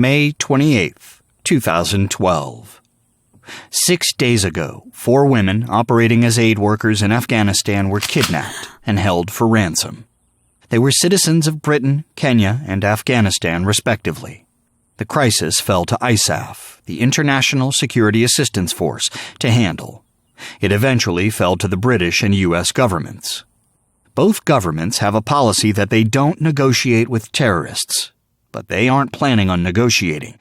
May 28th, 2012. 6 days ago, 4 women operating as aid workers in Afghanistan were kidnapped and held for ransom. They were citizens of Britain, Kenya, and Afghanistan, respectively. The crisis fell to ISAF, the International Security Assistance Force, to handle. It eventually fell to the British and U.S. governments. Both governments have a policy that they don't negotiate with terrorists, but they aren't planning on negotiating.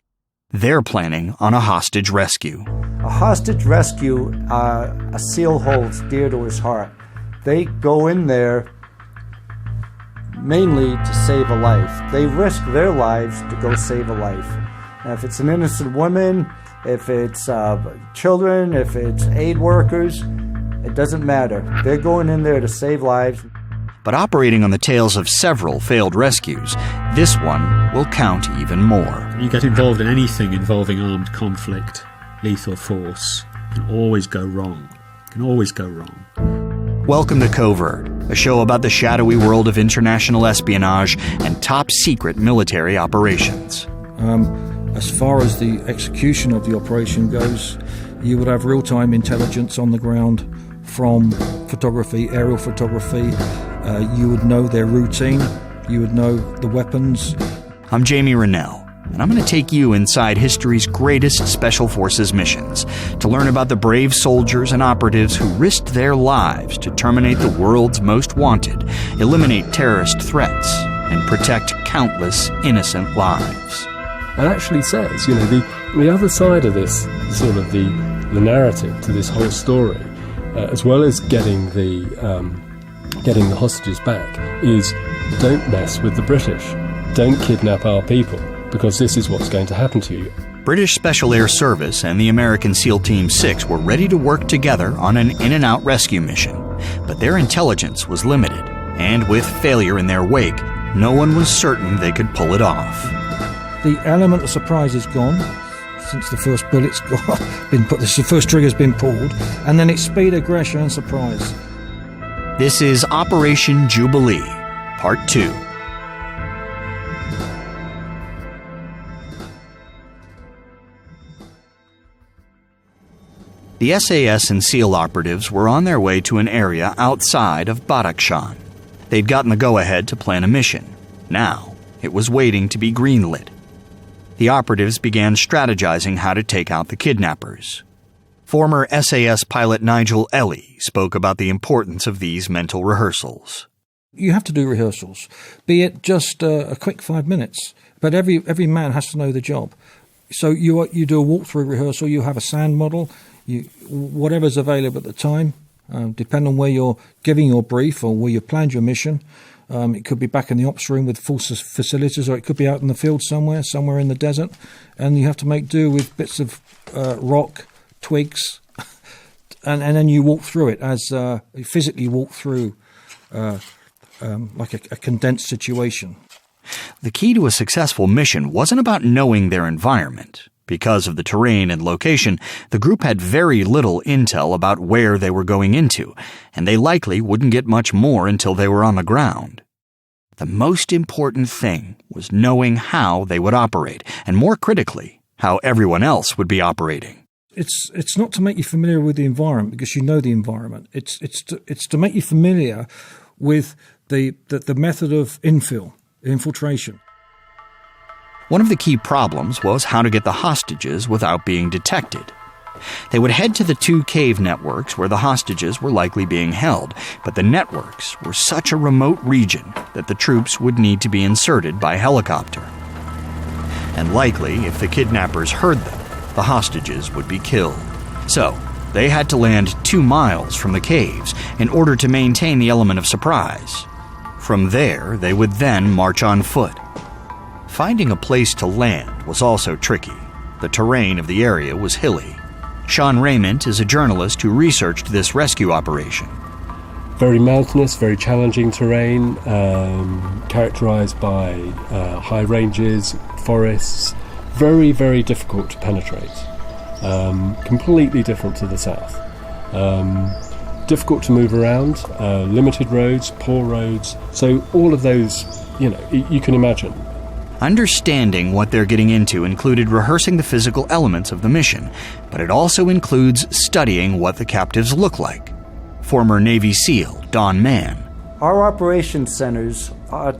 They're planning on a hostage rescue. A hostage rescue, a SEAL holds dear to his heart. They go in there mainly to save a life. They risk their lives to go save a life. Now, if it's an innocent woman, if it's children, if it's aid workers, it doesn't matter. They're going in there to save lives. But operating on the tails of several failed rescues, this one will count even more. You get involved in anything involving armed conflict, lethal force, can always go wrong. Welcome to Covert, a show about the shadowy world of international espionage and top-secret military operations. As far as the execution of the operation goes, you would have real-time intelligence on the ground from photography, aerial photography. You would know their routine. You would know the weapons. I'm Jamie Rennell, and I'm going to take you inside history's greatest Special Forces missions to learn about the brave soldiers and operatives who risked their lives to terminate the world's most wanted, eliminate terrorist threats, and protect countless innocent lives. It actually says, the other side of this, sort of the narrative to this whole story, as well as getting the hostages back, is don't mess with the British. Don't kidnap our people, because this is what's going to happen to you. British Special Air Service and the American SEAL Team 6 were ready to work together on an in-and-out rescue mission, but their intelligence was limited, and with failure in their wake, no one was certain they could pull it off. The element of surprise is gone since the first bullet's been put. The first trigger's been pulled, and then it's speed, aggression, and surprise. This is Operation Jubilee, Part 2. The SAS and SEAL operatives were on their way to an area outside of Badakhshan. They'd gotten the go-ahead to plan a mission. Now, it was waiting to be greenlit. The operatives began strategizing how to take out the kidnappers. Former SAS pilot Nigel Ellie spoke about the importance of these mental rehearsals. You have to do rehearsals, be it just a quick 5 minutes, but every man has to know the job. So you do a walkthrough rehearsal, you have a sand model, whatever's available at the time, depending on where you're giving your brief or where you planned your mission. It could be back in the ops room with full facilities, or it could be out in the field somewhere in the desert, and you have to make do with bits of rock, twigs, and then you walk through it as you physically walk through like a condensed situation. The key to a successful mission wasn't about knowing their environment. Because of the terrain and location, the group had very little intel about where they were going into, and they likely wouldn't get much more until they were on the ground. The most important thing was knowing how they would operate, and more critically, how everyone else would be operating. It's not to make you familiar with the environment, because you know the environment. It's to make you familiar with the method of infiltration. One of the key problems was how to get the hostages without being detected. They would head to the 2 cave networks where the hostages were likely being held, but the networks were such a remote region that the troops would need to be inserted by helicopter. And likely, if the kidnappers heard them, the hostages would be killed. So, they had to land 2 miles from the caves in order to maintain the element of surprise. From there, they would then march on foot. Finding a place to land was also tricky. The terrain of the area was hilly. Sean Raymond is a journalist who researched this rescue operation. Very mountainous, very challenging terrain, characterized by high ranges, forests, very, very difficult to penetrate. Completely different to the south. Difficult to move around, limited roads, poor roads. So all of those, you can imagine Understanding what they're getting into included rehearsing the physical elements of the mission, but it also includes studying what the captives look like. Former Navy SEAL Don Mann. Our operations centers,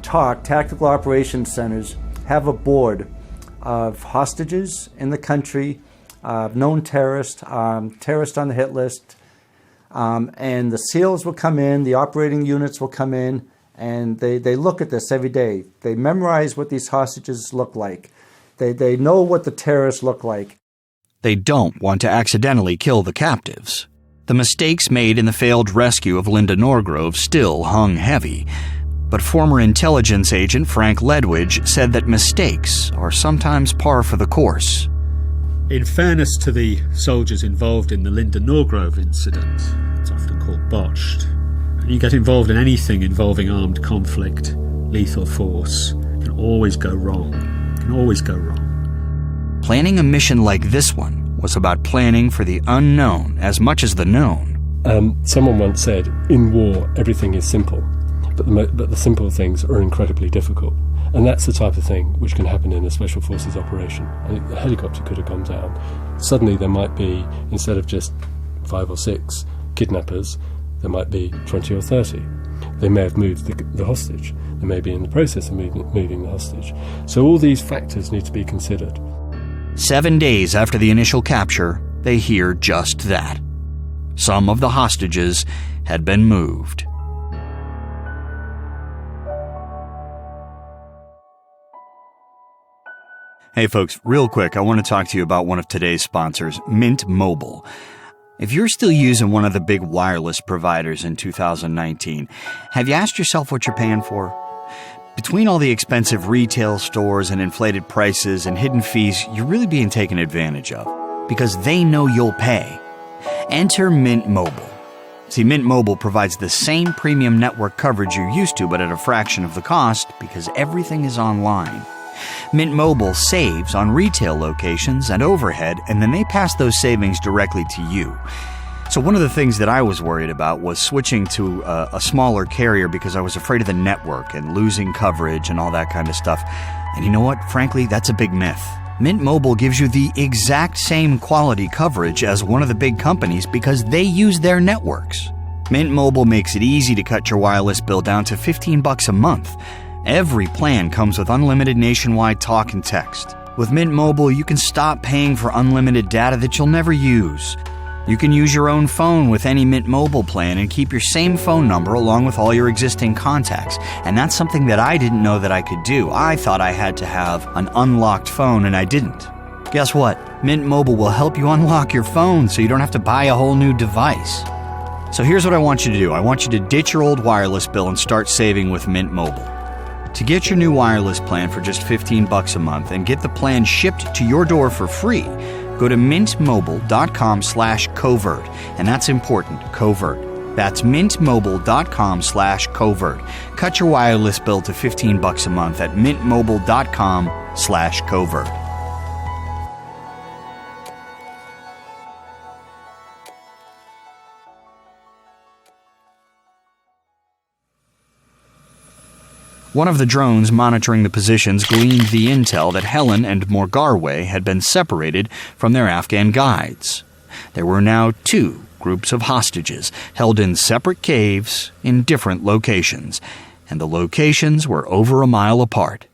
tactical operations centers, have a board of hostages in the country, known terrorists, terrorists on the hit list, and the SEALs will come in, the operating units will come in, and they look at this every day. They memorize what these hostages look like. They know what the terrorists look like. They don't want to accidentally kill the captives. The mistakes made in the failed rescue of Linda Norgrove still hung heavy. But former intelligence agent Frank Ledwidge said that mistakes are sometimes par for the course. In fairness to the soldiers involved in the Linda Norgrove incident, it's often called botched. When you get involved in anything involving armed conflict, lethal force, it can always go wrong. It can always go wrong. Planning a mission like this one was about planning for the unknown as much as the known. Someone once said, in war, everything is simple, but the simple things are incredibly difficult. And that's the type of thing which can happen in a Special Forces operation. And a helicopter could have come down. Suddenly there might be, instead of just 5 or 6 kidnappers, there might be 20 or 30. They may have moved the hostage. They may be in the process of moving the hostage. So all these factors need to be considered. 7 days after the initial capture, they hear just that. Some of the hostages had been moved. Hey folks, real quick, I want to talk to you about one of today's sponsors, Mint Mobile. If you're still using one of the big wireless providers in 2019, have you asked yourself what you're paying for? Between all the expensive retail stores and inflated prices and hidden fees, you're really being taken advantage of because they know you'll pay. Enter Mint Mobile. See, Mint Mobile provides the same premium network coverage you're used to, but at a fraction of the cost because everything is online. Mint Mobile saves on retail locations and overhead, and then they pass those savings directly to you. So one of the things that I was worried about was switching to a smaller carrier because I was afraid of the network and losing coverage and all that kind of stuff. And you know what? Frankly, that's a big myth. Mint Mobile gives you the exact same quality coverage as one of the big companies because they use their networks. Mint Mobile makes it easy to cut your wireless bill down to $15 a month. Every plan comes with unlimited nationwide talk and text. With Mint Mobile, you can stop paying for unlimited data that you'll never use. You can use your own phone with any Mint Mobile plan and keep your same phone number along with all your existing contacts. And that's something that I didn't know that I could do. I thought I had to have an unlocked phone, and I didn't. Guess what? Mint Mobile will help you unlock your phone so you don't have to buy a whole new device. So here's what I want you to do. I want you to ditch your old wireless bill and start saving with Mint Mobile. To get your new wireless plan for just $15 a month and get the plan shipped to your door for free, go to mintmobile.com/covert. And that's important, covert. That's mintmobile.com/covert. Cut your wireless bill to $15 a month at mintmobile.com/covert. One of the drones monitoring the positions gleaned the intel that Helen and Morgarwe had been separated from their Afghan guides. There were now 2 groups of hostages held in separate caves in different locations, and the locations were over a mile apart.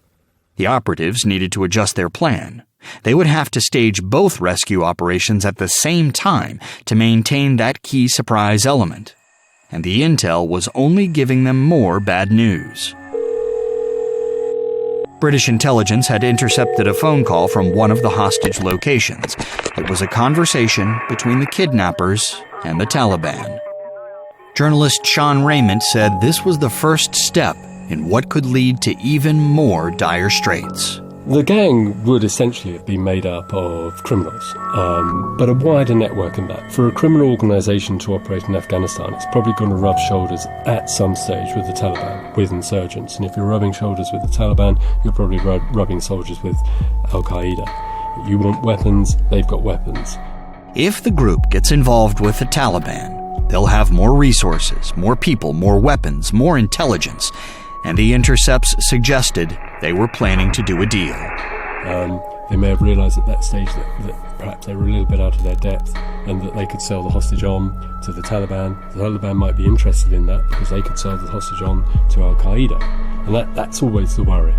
The operatives needed to adjust their plan. They would have to stage both rescue operations at the same time to maintain that key surprise element. And the intel was only giving them more bad news. British intelligence had intercepted a phone call from one of the hostage locations. It was a conversation between the kidnappers and the Taliban. Journalist Sean Raymond said this was the first step in what could lead to even more dire straits. The gang would essentially be made up of criminals, but a wider network than that. For a criminal organisation to operate in Afghanistan, it's probably going to rub shoulders at some stage with the Taliban, with insurgents. And if you're rubbing shoulders with the Taliban, you're probably rubbing shoulders with Al-Qaeda. You want weapons, they've got weapons. If the group gets involved with the Taliban, they'll have more resources, more people, more weapons, more intelligence. And the intercepts suggested They were planning to do a deal. They may have realised at that stage that perhaps they were a little bit out of their depth and that they could sell the hostage on to the Taliban. The Taliban might be interested in that because they could sell the hostage on to Al-Qaeda. And that's always the worry.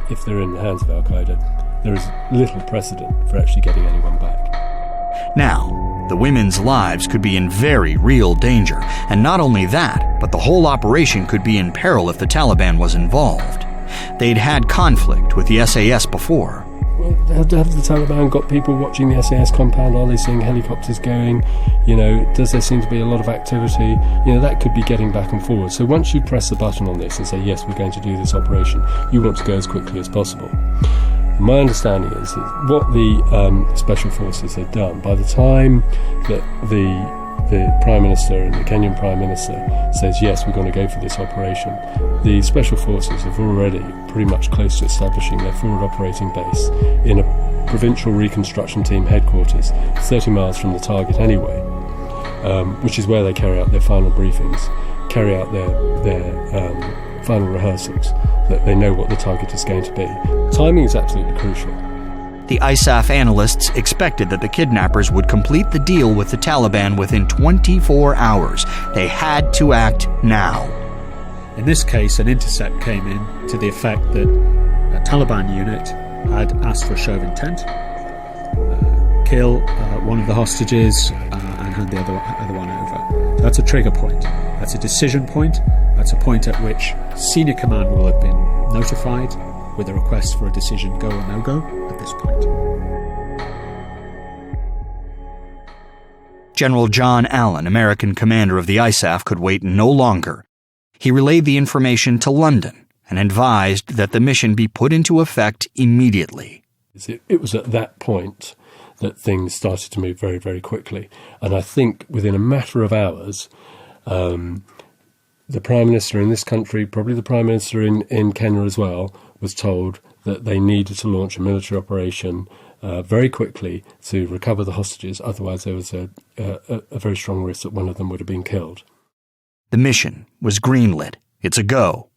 If they're in the hands of Al-Qaeda, there is little precedent for actually getting anyone back. Now, the women's lives could be in very real danger, and not only that, but the whole operation could be in peril if the Taliban was involved. They'd had conflict with the SAS before. Well, have the Taliban got people watching the SAS compound? Are they seeing helicopters going? Does there seem to be a lot of activity? That could be getting back and forward. So once you press the button on this and say, yes, we're going to do this operation, you want to go as quickly as possible. My understanding is that what the Special Forces had done, by the time that the Prime Minister and the Kenyan Prime Minister says, yes, we're going to go for this operation, the Special Forces have already pretty much close to establishing their forward operating base in a provincial reconstruction team headquarters, 30 miles from the target anyway, which is where they carry out their final briefings, carry out their final rehearsals, that they know what the target is going to be. Timing is absolutely crucial. The ISAF analysts expected that the kidnappers would complete the deal with the Taliban within 24 hours. They had to act now. In this case, an intercept came in to the effect that a Taliban unit had asked for a show of intent, kill one of the hostages and hand the other one over. So that's a trigger point. That's a decision point. That's a point at which senior command will have been notified with a request for a decision, go or no go, at this point. General John Allen, American commander of the ISAF, could wait no longer. He relayed the information to London and advised that the mission be put into effect immediately. It was at that point that things started to move very, very quickly. And I think within a matter of hours, the Prime Minister in this country, probably the Prime Minister in Kenya as well, was told that they needed to launch a military operation very quickly to recover the hostages. Otherwise, there was a very strong risk that one of them would have been killed. The mission was greenlit. It's a go.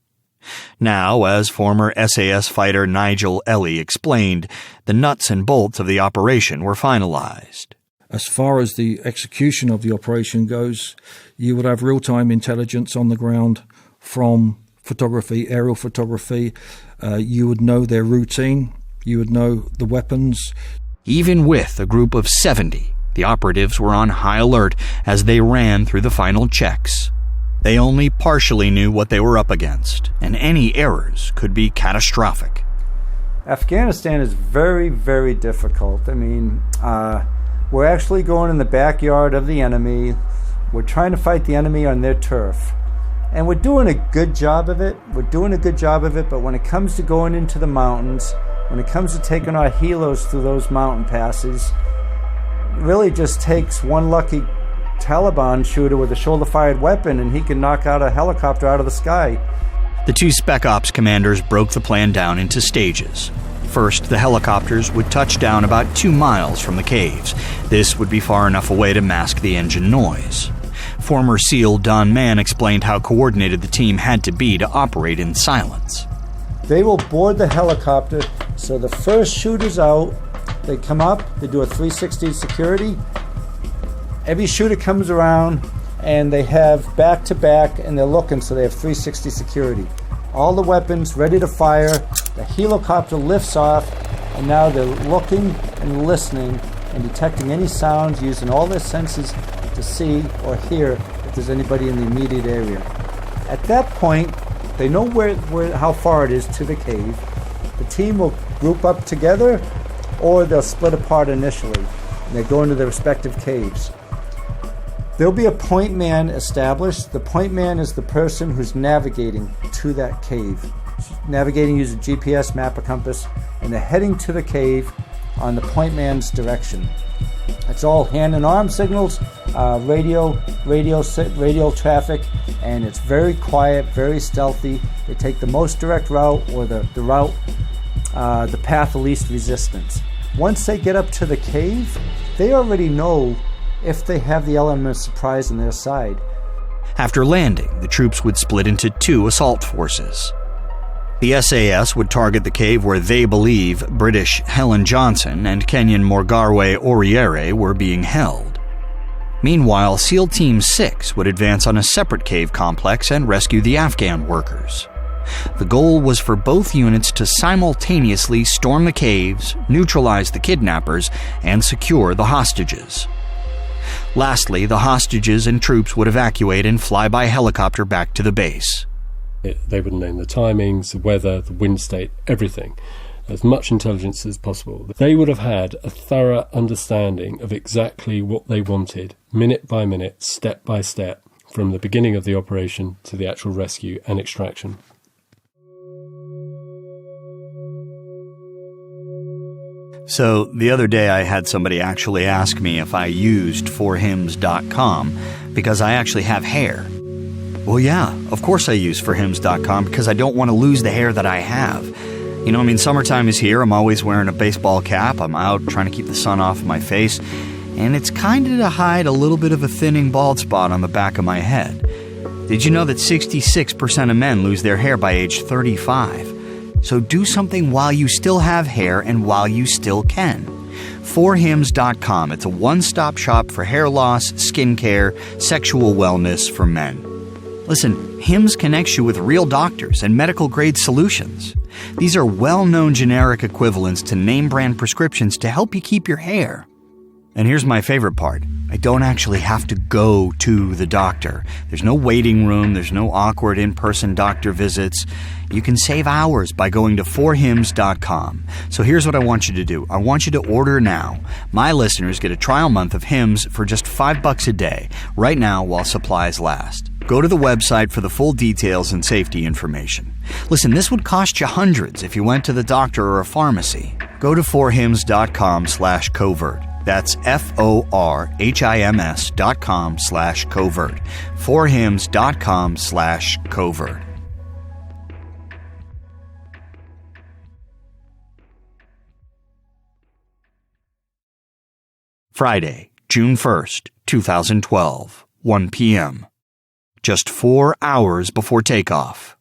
Now, as former SAS fighter Nigel Ellie explained, the nuts and bolts of the operation were finalized. As far as the execution of the operation goes, you would have real-time intelligence on the ground from photography, aerial photography. You would know their routine. You would know the weapons. Even with a group of 70, the operatives were on high alert as they ran through the final checks. They only partially knew what they were up against, and any errors could be catastrophic. Afghanistan is very, very difficult. I mean, we're actually going in the backyard of the enemy. We're trying to fight the enemy on their turf. And we're doing a good job of it. But when it comes to going into the mountains, when it comes to taking our helos through those mountain passes, it really just takes one lucky Taliban shooter with a shoulder-fired weapon and he can knock out a helicopter out of the sky. The two Spec Ops commanders broke the plan down into stages. First, the helicopters would touch down about 2 miles from the caves. This would be far enough away to mask the engine noise. Former SEAL Don Mann explained how coordinated the team had to be to operate in silence. They will board the helicopter, so the first shooter's out, they come up, they do a 360 security. Every shooter comes around and they have back-to-back and they're looking, so they have 360 security. All the weapons ready to fire, the helicopter lifts off, and now they're looking and listening and detecting any sounds, using all their senses to see or hear if there's anybody in the immediate area. At that point, they know how far it is to the cave. The team will group up together or they'll split apart initially and they go into their respective caves. There'll be a point man established. The point man is the person who's navigating to that cave. Navigating using GPS, map, or compass, and they're heading to the cave on the point man's direction. It's all hand and arm signals, radio traffic, and it's very quiet, very stealthy. They take the most direct route or the path of least resistance. Once they get up to the cave, they already know if they have the element of surprise on their side. After landing, the troops would split into 2 assault forces. The SAS would target the cave where they believe British Helen Johnson and Kenyan Morgarwe Oriere were being held. Meanwhile, SEAL Team 6 would advance on a separate cave complex and rescue the Afghan workers. The goal was for both units to simultaneously storm the caves, neutralize the kidnappers, and secure the hostages. Lastly, the hostages and troops would evacuate and fly by helicopter back to the base. They would know the timings, the weather, the wind state, everything. As much intelligence as possible. They would have had a thorough understanding of exactly what they wanted, minute by minute, step by step, from the beginning of the operation to the actual rescue and extraction. So, the other day I had somebody actually ask me if I used forhims.com because I actually have hair. Well, yeah, of course I use forhims.com because I don't want to lose the hair that I have. You know, I mean, summertime is here. I'm always wearing a baseball cap. I'm out trying to keep the sun off my face. And it's kind of to hide a little bit of a thinning bald spot on the back of my head. Did you know that 66% of men lose their hair by age 35? So do something while you still have hair and while you still can. Forhims.com. It's a one-stop shop for hair loss, skincare, sexual wellness for men. Listen, Hims connects you with real doctors and medical-grade solutions. These are well-known generic equivalents to name-brand prescriptions to help you keep your hair. And here's my favorite part. I don't actually have to go to the doctor. There's no waiting room. There's no awkward in-person doctor visits. You can save hours by going to forhims.com. So here's what I want you to do. I want you to order now. My listeners get a trial month of Hims for just $5 a day, right now while supplies last. Go to the website for the full details and safety information. Listen, this would cost you hundreds if you went to the doctor or a pharmacy. Go to forhims.com/covert. That's forhims.com/covert. forhims.com/covert. Friday, June 1st, 2012, 1 p.m. Just 4 hours before takeoff.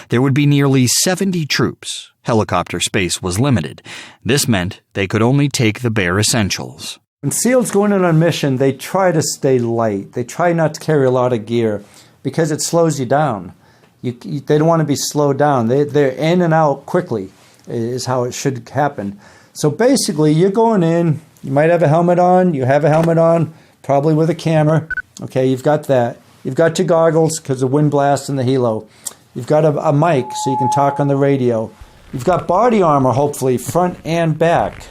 There would be nearly 70 troops. Helicopter space was limited. This meant they could only take the bare essentials. When SEALs go in on a mission, they try to stay light. They try not to carry a lot of gear because it slows you down. They don't want to be slowed down. They're in and out quickly is how it should happen. So basically, you're going in. You might have a helmet on. You have a helmet on, probably with a camera. Okay, you've got that. You've got your goggles because of wind blast and the helo. You've got a mic so you can talk on the radio. You've got body armor, hopefully, front and back.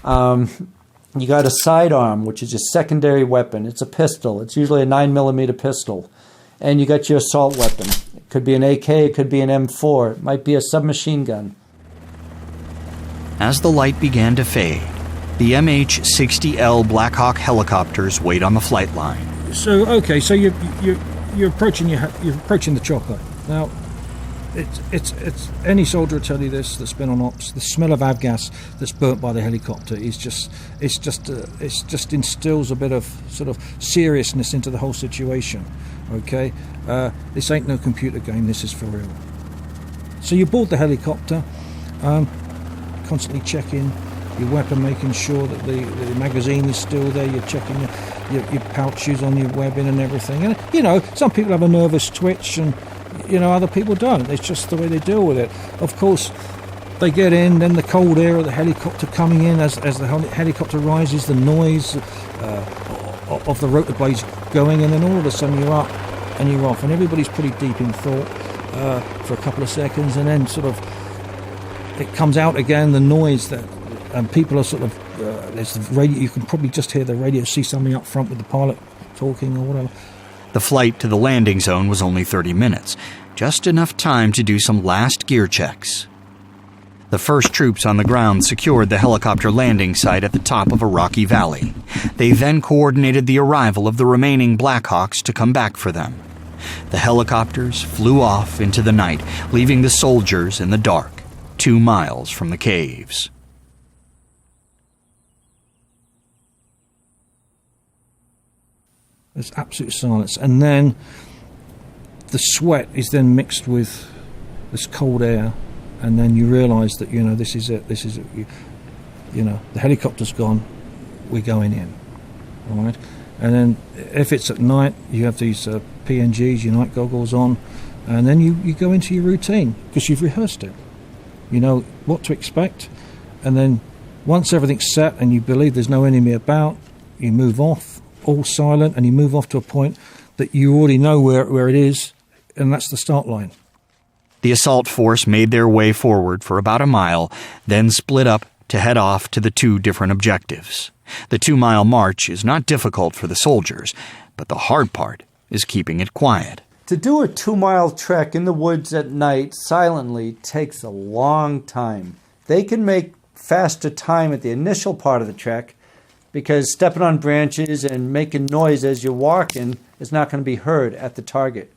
You got a sidearm, which is your secondary weapon. It's a pistol. It's usually a 9mm pistol. And you got your assault weapon. It could be an AK, it could be an M4. It might be a submachine gun. As the light began to fade, the MH-60L Black Hawk helicopters wait on the flight line. So you're approaching the chopper. Now, it's any soldier will tell you this that's been on ops. The smell of avgas that's burnt by the helicopter is just instills a bit of sort of seriousness into the whole situation. Okay, this ain't no computer game. This is for real. So you board the helicopter, constantly checking your weapon, making sure that the magazine is still there. You're checking your pouches on your webbing and everything. And you know, some people have a nervous twitch, and you know, other people don't. It's just the way they deal with it. Of course, they get in, then the cold air of the helicopter coming in as the helicopter rises, the noise of the rotor blades going, and then all of a sudden you're up and you're off, and everybody's pretty deep in thought for a couple of seconds, and then sort of it comes out again, the noise that. And people are sort of, there's the radio, you can probably just hear the radio, see something up front with the pilot talking or whatever. The flight to the landing zone was only 30 minutes, just enough time to do some last gear checks. The first troops on the ground secured the helicopter landing site at the top of a rocky valley. They then coordinated the arrival of the remaining Blackhawks to come back for them. The helicopters flew off into the night, leaving the soldiers in the dark, 2 miles from the caves. There's absolute silence, and then the sweat is then mixed with this cold air, and then you realise that, this is it, the helicopter's gone, we're going in, all right? And then if it's at night, you have these PNGs, your night goggles on, and then you go into your routine, because you've rehearsed it. You know what to expect, and then once everything's set and you believe there's no enemy about, you move off, all silent, and you move off to a point that you already know where it is, and that's the start line. The assault force made their way forward for about a mile, then split up to head off to the 2 different objectives. The 2-mile march is not difficult for the soldiers, but the hard part is keeping it quiet. To do a 2-mile trek in the woods at night silently takes a long time. They can make faster time at the initial part of the trek because stepping on branches and making noise as you're walking is not going to be heard at the target.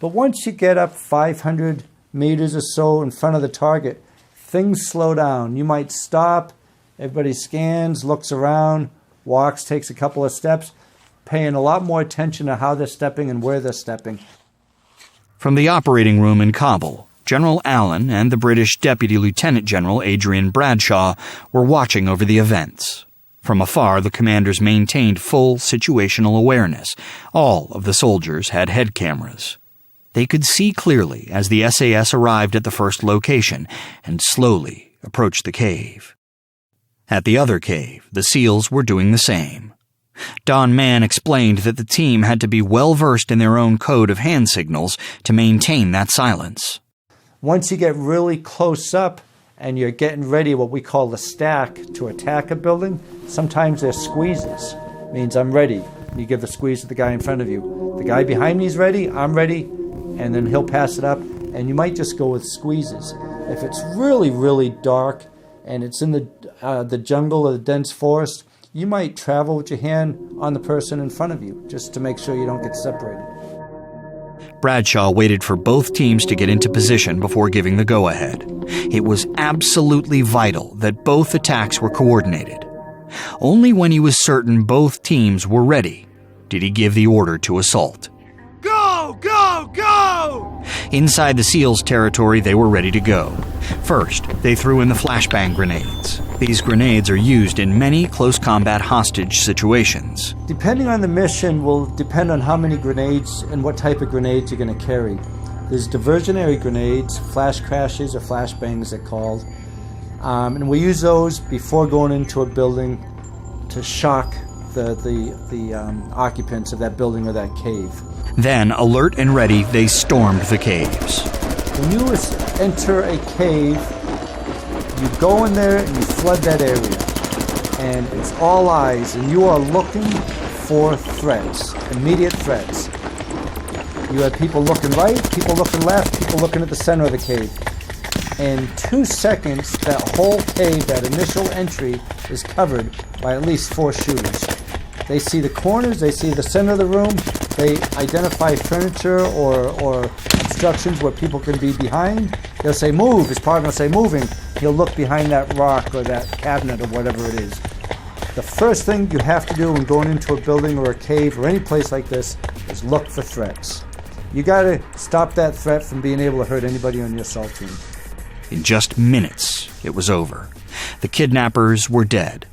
But once you get up 500 meters or so in front of the target, things slow down. You might stop, everybody scans, looks around, walks, takes a couple of steps, paying a lot more attention to how they're stepping and where they're stepping. From the operating room in Kabul, General Allen and the British Deputy Lieutenant General Adrian Bradshaw were watching over the events. From afar, the commanders maintained full situational awareness. All of the soldiers had head cameras. They could see clearly as the SAS arrived at the first location and slowly approached the cave. At the other cave, the SEALs were doing the same. Don Mann explained that the team had to be well-versed in their own code of hand signals to maintain that silence. Once you get really close up and you're getting ready, what we call the stack, to attack a building, sometimes there's squeezes. It means I'm ready. You give the squeeze to the guy in front of you. The guy behind me is ready, I'm ready, and then he'll pass it up, and you might just go with squeezes. If it's really, really dark and it's in the jungle or the dense forest, you might travel with your hand on the person in front of you just to make sure you don't get separated. Bradshaw waited for both teams to get into position before giving the go-ahead. It was absolutely vital that both attacks were coordinated. Only when he was certain both teams were ready did he give the order to assault. Go! Go! Go! Inside the SEALs' territory, they were ready to go. First, they threw in the flashbang grenades. These grenades are used in many close combat hostage situations. Depending on the mission will depend on how many grenades and what type of grenades you're going to carry. There's diversionary grenades, flash crashes or flashbangs they're called. And we use those before going into a building to shock the occupants of that building or that cave. Then, alert and ready, they stormed the caves. When you enter a cave, you go in there and you flood that area. And it's all eyes, and you are looking for threats, immediate threats. You have people looking right, people looking left, people looking at the center of the cave. In 2 seconds, that whole cave, that initial entry, is covered by at least 4 shooters. They see the corners, they see the center of the room, they identify furniture or obstructions where people can be behind. They'll say, move. His partner will say, moving. He'll look behind that rock or that cabinet or whatever it is. The first thing you have to do when going into a building or a cave or any place like this is look for threats. You got to stop that threat from being able to hurt anybody on your assault team. In just minutes, it was over. The kidnappers were dead.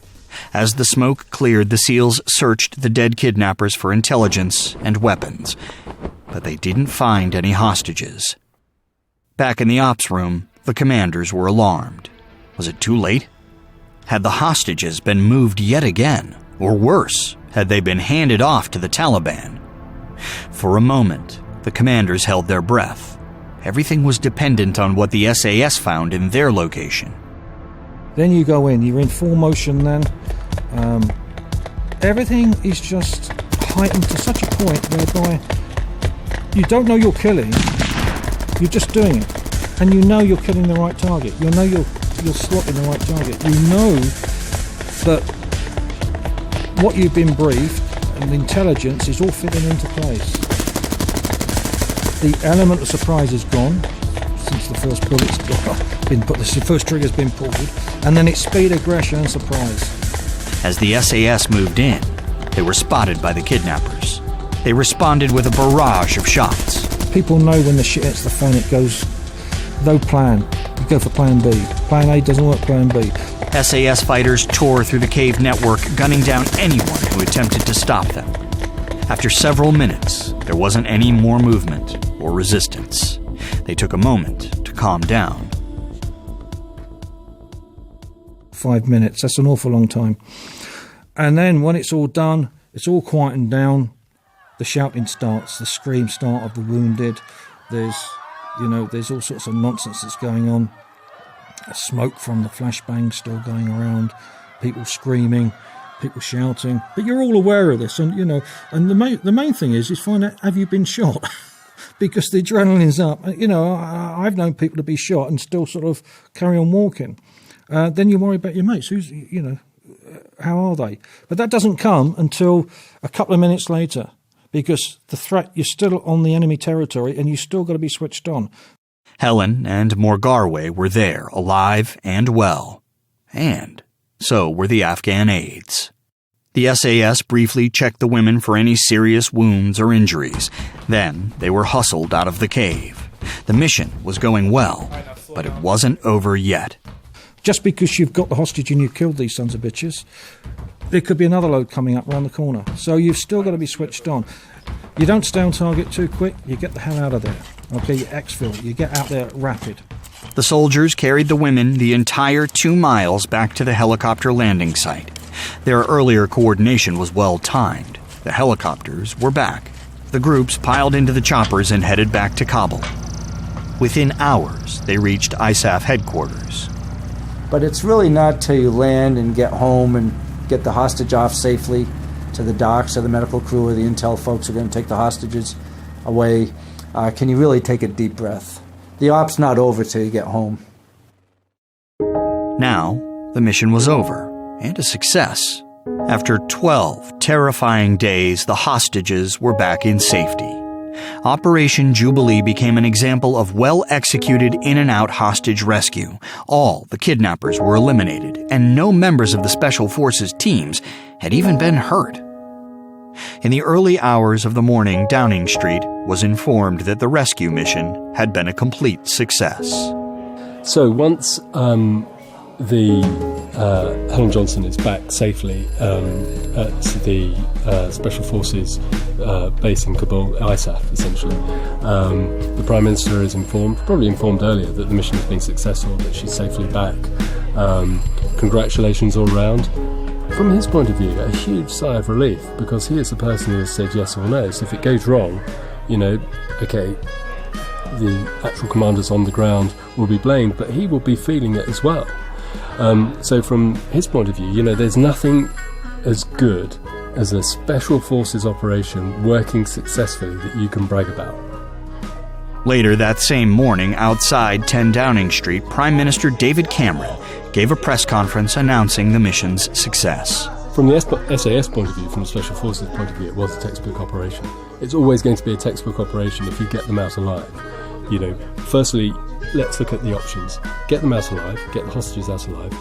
As the smoke cleared, the SEALs searched the dead kidnappers for intelligence and weapons, but they didn't find any hostages. Back in the ops room, the commanders were alarmed. Was it too late? Had the hostages been moved yet again? Or worse, had they been handed off to the Taliban? For a moment, the commanders held their breath. Everything was dependent on what the SAS found in their location. Then you go in, you're in full motion then. Everything is just heightened to such a point whereby you don't know you're killing, you're just doing it. And you know you're killing the right target. You know you're slotting the right target. You know that what you've been briefed and the intelligence is all fitting into place. The element of surprise is gone since the first bullet's been put, the first trigger's been pulled, and then it's speed, aggression, and surprise. As the SAS moved in, they were spotted by the kidnappers. They responded with a barrage of shots. People know when the shit hits the fan, it goes no plan. You go for plan B. Plan A doesn't work, plan B. SAS fighters tore through the cave network, gunning down anyone who attempted to stop them. After several minutes, there wasn't any more movement or resistance. They took a moment to calm down. 5 minutes, that's an awful long time. And then when it's all done, it's all quietened down, the shouting starts, the screams start of the wounded. There's all sorts of nonsense that's going on. Smoke from the flashbang still going around, people screaming, people shouting. But you're all aware of this, and and the main thing is find out, have you been shot? Because the adrenaline's up. I've known people to be shot and still sort of carry on walking. Then you worry about your mates. How are they? But that doesn't come until a couple of minutes later, because the threat, you're still on the enemy territory and you still got to be switched on. Helen and Morgarwe were there, alive and well. And so were the Afghan aides. The SAS briefly checked the women for any serious wounds or injuries. Then they were hustled out of the cave. The mission was going well, but it wasn't over yet. Just because you've got the hostage and you've killed these sons of bitches, there could be another load coming up around the corner. So you've still got to be switched on. You don't stay on target too quick, you get the hell out of there. Okay, you exfil, you get out there rapid. The soldiers carried the women the entire 2 miles back to the helicopter landing site. Their earlier coordination was well timed. The helicopters were back. The groups piled into the choppers and headed back to Kabul. Within hours, they reached ISAF headquarters. But it's really not till you land and get home and get the hostage off safely to the docks or the medical crew or the intel folks who are going to take the hostages away. Can you really take a deep breath? The op's not over till you get home. Now, the mission was over, and a success. After 12 terrifying days, the hostages were back in safety. Operation Jubilee became an example of well-executed in-and-out hostage rescue. All the kidnappers were eliminated, and no members of the Special Forces teams had even been hurt. In the early hours of the morning, Downing Street was informed that the rescue mission had been a complete success. So once Helen Johnson is back safely at the Special Forces base in Kabul, ISAF essentially, the Prime Minister is informed, probably informed earlier, that the mission has been successful, that she's safely back. Congratulations all round. From his point of view, a huge sigh of relief, because he is the person who has said yes or no. So if it goes wrong, okay, the actual commanders on the ground will be blamed, but he will be feeling it as well. So from his point of view, there's nothing as good as a Special Forces operation working successfully that you can brag about. Later that same morning, outside 10 Downing Street, Prime Minister David Cameron gave a press conference announcing the mission's success. From the SAS point of view, from the Special Forces point of view, it was a textbook operation. It's always going to be a textbook operation if you get them out alive. Firstly, let's look at the options. Get them out alive, get the hostages out alive,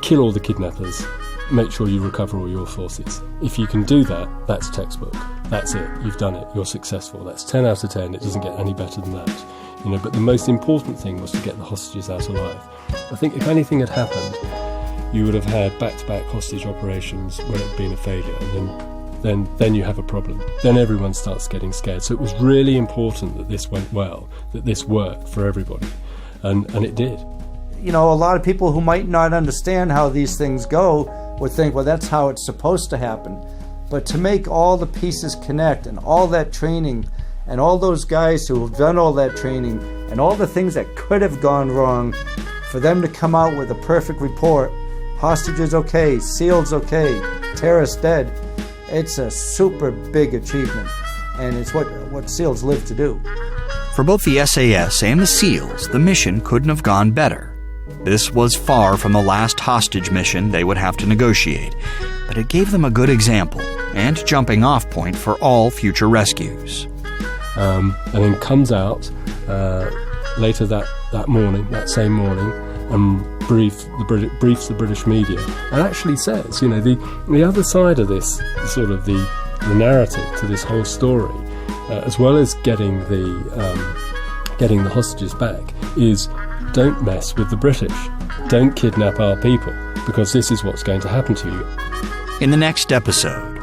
kill all the kidnappers, make sure you recover all your forces. If you can do that, that's textbook. That's it. You've done it. You're successful. That's 10 out of 10. It doesn't get any better than that. But the most important thing was to get the hostages out alive. I think if anything had happened, you would have had back-to-back hostage operations where it had been a failure, and then you have a problem. Then everyone starts getting scared. So it was really important that this went well, that this worked for everybody, and it did. A lot of people who might not understand how these things go would think, well, that's how it's supposed to happen. But to make all the pieces connect and all that training and all those guys who have done all that training and all the things that could have gone wrong, for them to come out with a perfect report, hostages okay, SEALs okay, terrorists dead, it's a super big achievement, and it's what SEALs live to do. For both the SAS and the SEALs, the mission couldn't have gone better. This was far from the last hostage mission they would have to negotiate, but it gave them a good example and jumping-off point for all future rescues. And then comes out later that same morning, and briefs the British media, and actually says, the other side of this, sort of the narrative to this whole story, as well as getting the getting the hostages back is don't mess with the British. Don't kidnap our people, because this is what's going to happen to you. In the next episode,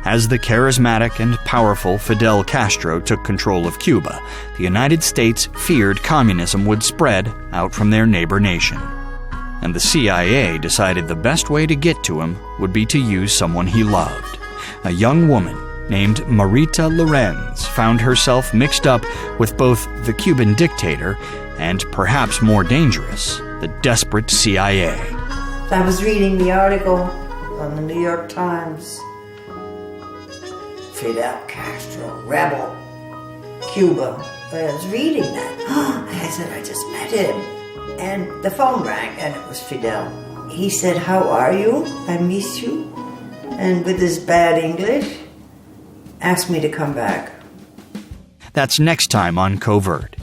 as the charismatic and powerful Fidel Castro took control of Cuba, the United States feared communism would spread out from their neighbor nation. And the CIA decided the best way to get to him would be to use someone he loved. A young woman named Marita Lorenz found herself mixed up with both the Cuban dictator and, perhaps more dangerous, the desperate CIA. I was reading the article on the New York Times. Fidel Castro, rebel, Cuba. I was reading that. I said, I just met him. And the phone rang, and it was Fidel. He said, how are you? I miss you. And with his bad English, asked me to come back. That's next time on Covert.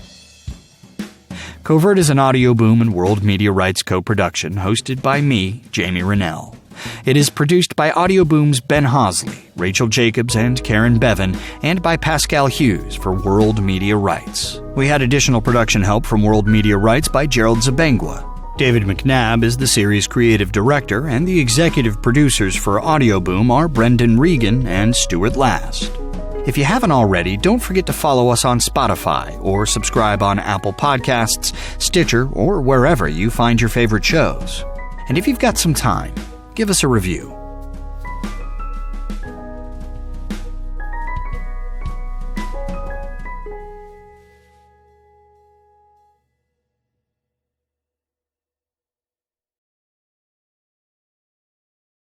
Covert is an Audio Boom and World Media Rights co-production hosted by me, Jamie Rennell. It is produced by Audio Boom's Ben Hosley, Rachel Jacobs, and Karen Bevan, and by Pascal Hughes for World Media Rights. We had additional production help from World Media Rights by Gerald Zabengwa. David McNabb is the series creative director, and the executive producers for Audio Boom are Brendan Regan and Stuart Last. If you haven't already, don't forget to follow us on Spotify or subscribe on Apple Podcasts, Stitcher, or wherever you find your favorite shows. And if you've got some time, give us a review.